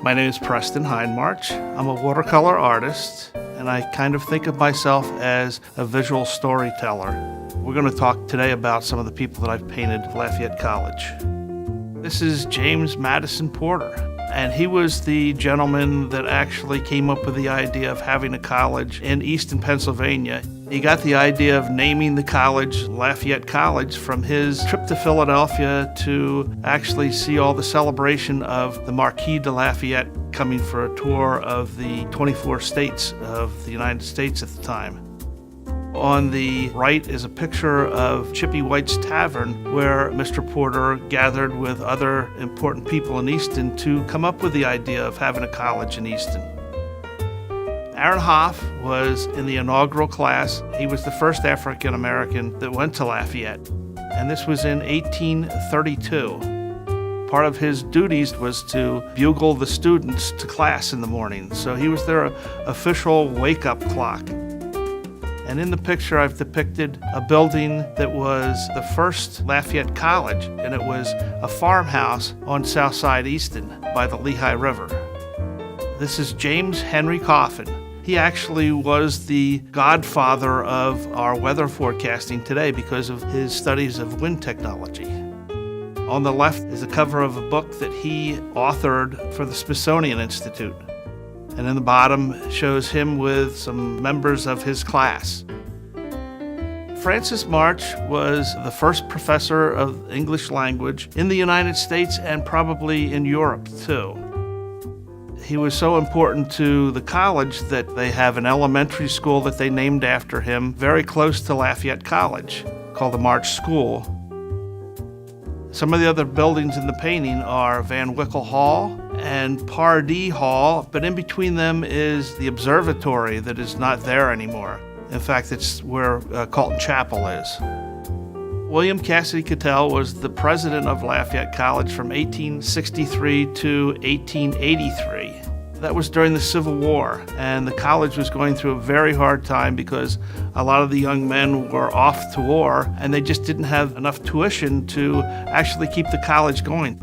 My name is Preston Hindmarch. I'm a watercolor artist, and I kind of think of myself as a visual storyteller. We're going to talk today about some of the people that I've painted at Lafayette College. This is James Madison Porter, and he was the gentleman that actually came up with the idea of having a college in Easton, Pennsylvania. He got the idea of naming the college Lafayette College from his trip to Philadelphia to actually see all the celebration of the Marquis de Lafayette coming for a tour of the 24 states of the United States at the time. On the right is a picture of Chippies Tavern, where Mr. Porter gathered with other important people in Easton to come up with the idea of having a college in Easton. Aaron Hoff was in the inaugural class. He was the first African American that went to Lafayette, and this was in 1832. Part of his duties was to bugle the students to class in the morning, so he was their official wake-up clock. And in the picture, I've depicted a building that was the first Lafayette College, and it was a farmhouse on Southside Easton by the Lehigh River. This is James Henry Coffin. He actually was the godfather of our weather forecasting today because of his studies of wind technology. On the left is a cover of a book that he authored for the Smithsonian Institute. And in the bottom shows him with some members of his class. Francis March was the first professor of English language in the United States and probably in Europe too. He was so important to the college that they have an elementary school that they named after him very close to Lafayette College, called the March School. Some of the other buildings in the painting are Van Wickle Hall and Pardee Hall, but in between them is the observatory that is not there anymore. In fact, it's where Colton Chapel is. William Cassidy Cattell was the president of Lafayette College from 1863 to 1883. That was during the Civil War, and the college was going through a very hard time because a lot of the young men were off to war, and they just didn't have enough tuition to actually keep the college going.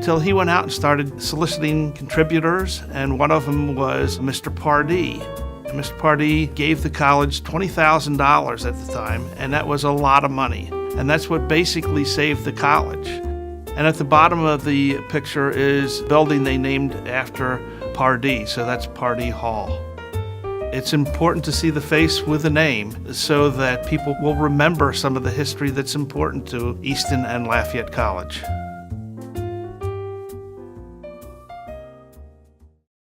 Till he went out and started soliciting contributors, and one of them was Mr. Pardee. And Mr. Pardee gave the college $20,000 at the time, and that was a lot of money. And that's what basically saved the college. And at the bottom of the picture is a building they named after Pardee, so that's Pardee Hall. It's important to see the face with a name so that people will remember some of the history that's important to Easton and Lafayette College.